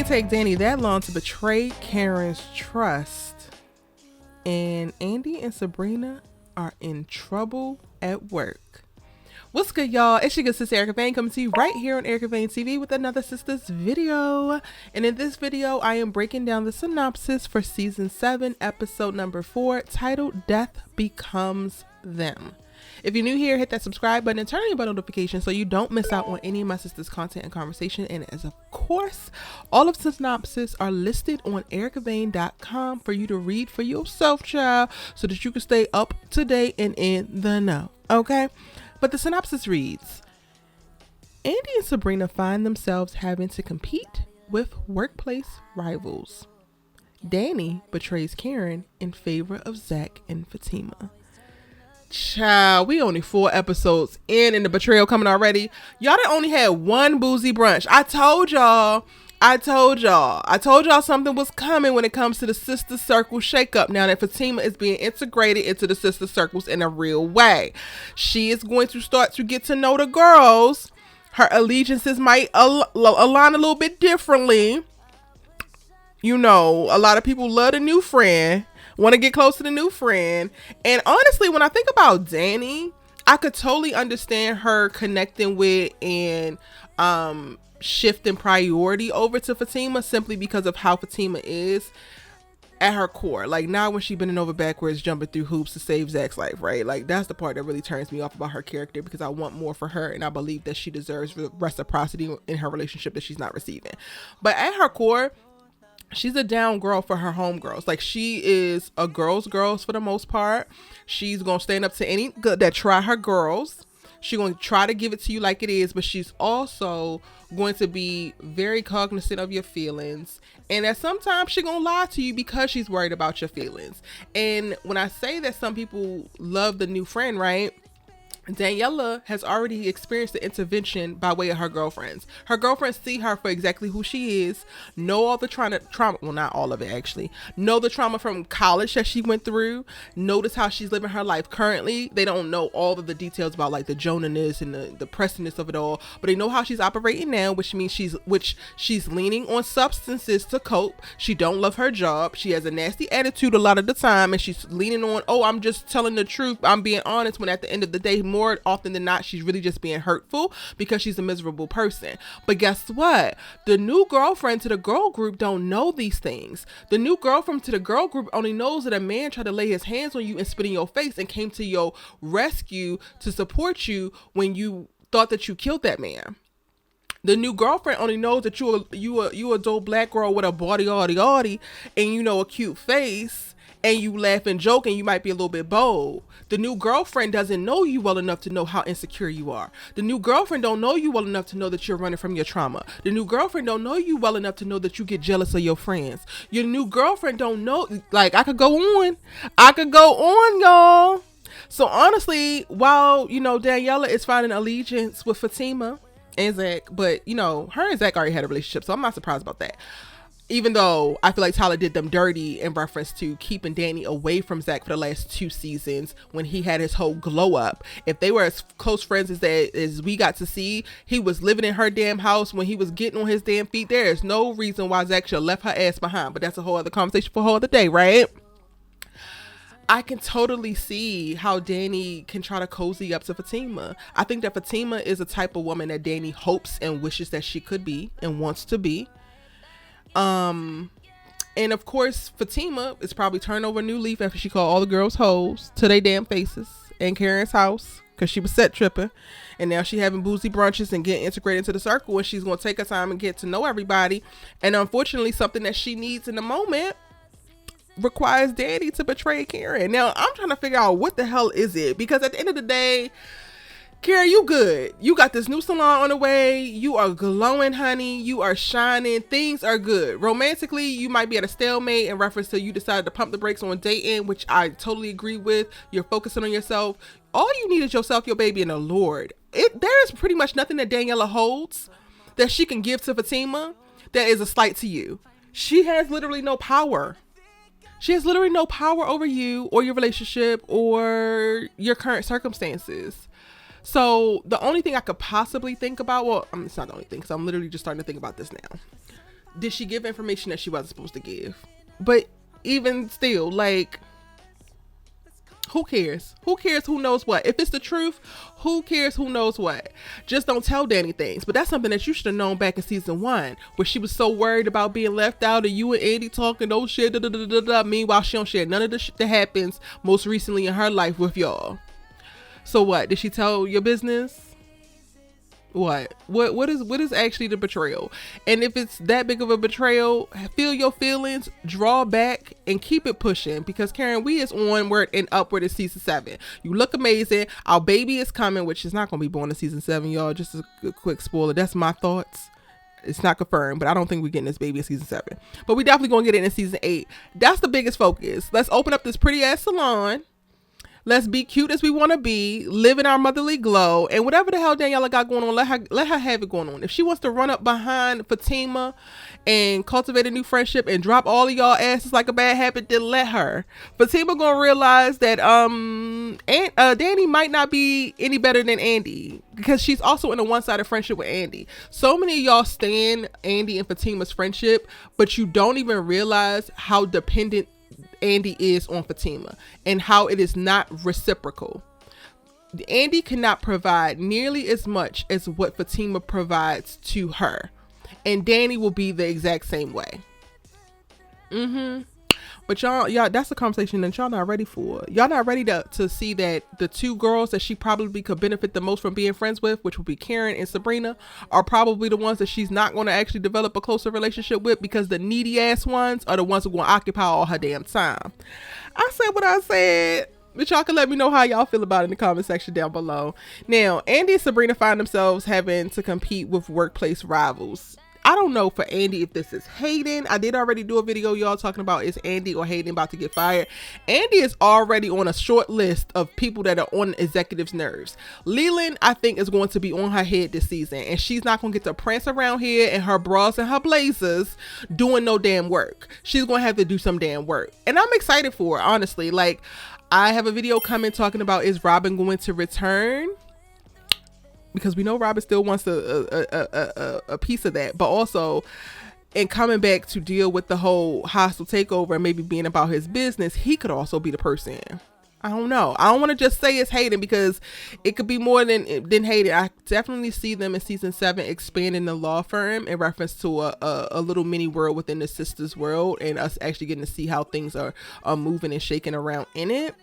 ain't take Danni that long to betray Karen's trust. And Andi and Sabrina are in trouble at work. What's good, y'all? It's your good sister Erica Vane coming to you right here on Erica Vane TV with another Sistas video. And in this video, I am breaking down the synopsis for season 7, episode number 4, titled Death Becomes Them. If you're new here, hit that subscribe button and turn on your bell notification so you don't miss out on any of my sisters' content and conversation. And as of course, all of the synopsis are listed on ericavane.com for you to read for yourself, child, so that you can stay up to date and in the know. Okay? But the synopsis reads, Andi and Sabrina find themselves having to compete with workplace rivals. Danni betrays Karen in favor of Zach and Fatima. Child, we only 4 episodes in and the betrayal coming already. Y'all done only had one boozy brunch. I told y'all something was coming when it comes to the sister circle shakeup now that Fatima is being integrated into the sister circles in a real way. She is going to start to get to know the girls. Her allegiances might align a little bit differently. You know, a lot of people love the new friend, want to get close to the new friend. And honestly, when I think about Danni, I could totally understand her connecting with and shifting priority over to Fatima simply because of how Fatima is at her core. Like, now when she bending over backwards jumping through hoops to save Zach's life, right? Like, that's the part that really turns me off about her character, because I want more for her and I believe that she deserves reciprocity in her relationship that she's not receiving. But at her core, she's a down girl for her homegirls. Like, she is a girls for the most part. She's gonna stand up to any good that try her girls. She's going to try to give it to you like it is, but she's also going to be very cognizant of your feelings. And that sometimes she's going to lie to you because she's worried about your feelings. And when I say that some people love the new friend, right? Daniella has already experienced the intervention by way of her girlfriends. Her girlfriends see her for exactly who she is, know all the trauma, well, not all of it actually, know the trauma from college that she went through, notice how she's living her life currently. They don't know all of the details about like the Jonas and the Prestonness of it all, but they know how she's operating now, which means she's leaning on substances to cope. She don't love her job. She has a nasty attitude a lot of the time, and she's leaning on, oh, I'm just telling the truth, I'm being honest, when at the end of the day, more often than not, she's really just being hurtful because she's a miserable person. But guess what? The new girlfriend to the girl group don't know these things. The new girlfriend to the girl group only knows that a man tried to lay his hands on you and spit in your face and came to your rescue to support you when you thought that you killed that man. The new girlfriend only knows that you a dope black girl with a body and you know a cute face, and you laugh and joke, and you might be a little bit bold. The new girlfriend doesn't know you well enough to know how insecure you are. The new girlfriend don't know you well enough to know that you're running from your trauma. The new girlfriend don't know you well enough to know that you get jealous of your friends. Your new girlfriend don't know, like, I could go on, y'all. So honestly, while, you know, Daniella is finding allegiance with Fatima and Zach, but, you know, her and Zach already had a relationship, so I'm not surprised about that. Even though I feel like Tyler did them dirty in reference to keeping Danni away from Zach for the last 2 seasons when he had his whole glow up. If they were as close friends as we got to see, he was living in her damn house when he was getting on his damn feet. There is no reason why Zach should have left her ass behind, but that's a whole other conversation for a whole other day, right? I can totally see how Danni can try to cozy up to Fatima. I think that Fatima is a type of woman that Danni hopes and wishes that she could be and wants to be. And of course, Fatima is probably turning over a new leaf after she called all the girls hoes to their damn faces in Karen's house because she was set tripping, and now she having boozy brunches and getting integrated into the circle, and she's going to take her time and get to know everybody. And unfortunately, something that she needs in the moment requires Danni to betray Karen. Now, I'm trying to figure out what the hell is it, because at the end of the day, Karen, you good. You got this new salon on the way. You are glowing, honey. You are shining. Things are good. Romantically, you might be at a stalemate in reference to you decided to pump the brakes on dating, which I totally agree with. You're focusing on yourself. All you need is yourself, your baby, and the Lord. There is pretty much nothing that Daniella holds that she can give to Fatima that is a slight to you. She has literally no power. She has literally no power over you or your relationship or your current circumstances. So the only thing I could possibly think about, well, it's not the only thing, because I'm literally just starting to think about this now. did she give information that she wasn't supposed to give? But even still, like, who cares? Who cares who knows what? If it's the truth, who cares who knows what? Just don't tell Danni things. But that's something that you should have known back in season 1, where she was so worried about being left out and you and Andi talking oh shit, meanwhile she don't share none of the shit that happens most recently in her life with y'all. So what? Did she tell your business? What is actually the betrayal? And if it's that big of a betrayal, feel your feelings, draw back, and keep it pushing, because Karen, we is onward and upward in season 7. You look amazing. Our baby is coming, which is not going to be born in season 7, y'all. Just a quick spoiler. That's my thoughts. It's not confirmed, but I don't think we're getting this baby in season 7. But we definitely going to get it in season 8. That's the biggest focus. Let's open up this pretty ass salon. Let's be cute as we want to be, live in our motherly glow, and whatever the hell Daniella got going on, let her have it going on. If she wants to run up behind Fatima and cultivate a new friendship and drop all of y'all asses like a bad habit, then let her. Fatima gonna realize that Danni might not be any better than Andi, because she's also in a one-sided friendship with Andi. So many of y'all stand Andi and Fatima's friendship, but you don't even realize how dependent Andi is on Fatima and how it is not reciprocal. Andi cannot provide nearly as much as what Fatima provides to her, and Danni will be the exact same way. But y'all, that's a conversation that y'all not ready for. Y'all not ready to see that the two girls that she probably could benefit the most from being friends with, which would be Karen and Sabrina, are probably the ones that she's not going to actually develop a closer relationship with, because the needy ass ones are the ones who are going to occupy all her damn time. I said what I said. But y'all can let me know how y'all feel about it in the comment section down below. Now, Andi and Sabrina find themselves having to compete with workplace rivals. I don't know for Andi if this is Hayden. I did already do a video, y'all, talking about is Andi or Hayden about to get fired. Andi is already on a short list of people that are on executives' nerves. Leland, I think, is going to be on her head this season, and she's not going to get to prance around here in her bras and her blazers doing no damn work. She's going to have to do some damn work, and I'm excited for her, honestly. Like, I have a video coming talking about, is Robin going to return? Because we know Robin still wants a piece of that, but also in coming back to deal with the whole hostile takeover and maybe being about his business, he could also be the person. I don't know. I don't want to just say it's Hayden, because it could be more than Hayden. I definitely see them in season 7 expanding the law firm in reference to a little mini world within the Sistas world, and us actually getting to see how things are moving and shaking around in it.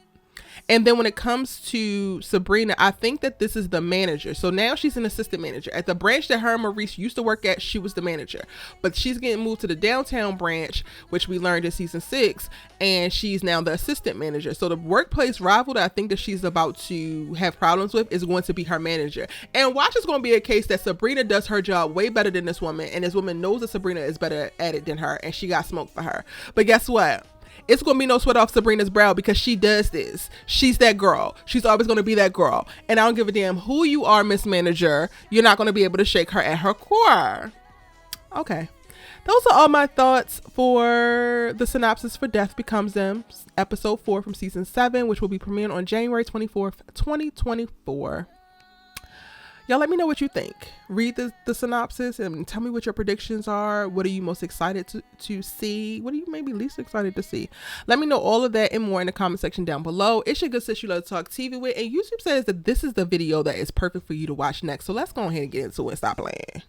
And then when it comes to Sabrina, I think that this is the manager. So now she's an assistant manager. At the branch that her and Maurice used to work at, she was the manager. But she's getting moved to the downtown branch, which we learned in season 6, and she's now the assistant manager. So the workplace rival that I think that she's about to have problems with is going to be her manager. And watch, it's going to be a case that Sabrina does her job way better than this woman, and this woman knows that Sabrina is better at it than her, and she got smoke for her. But guess what? It's going to be no sweat off Sabrina's brow, because she does this. She's that girl. She's always going to be that girl. And I don't give a damn who you are, Miss Manager. You're not going to be able to shake her at her core. Okay. Those are all my thoughts for the synopsis for Death Becomes Them, episode 4 from season 7, which will be premiering on January 24th, 2024. Y'all let me know what you think. Read the synopsis and tell me what your predictions are. What are you most excited to see? What are you maybe least excited to see? Let me know all of that and more in the comment section down below. It's your good sis you love to talk TV with, and YouTube says that this is the video that is perfect for you to watch next. So let's go ahead and get into it and stop playing.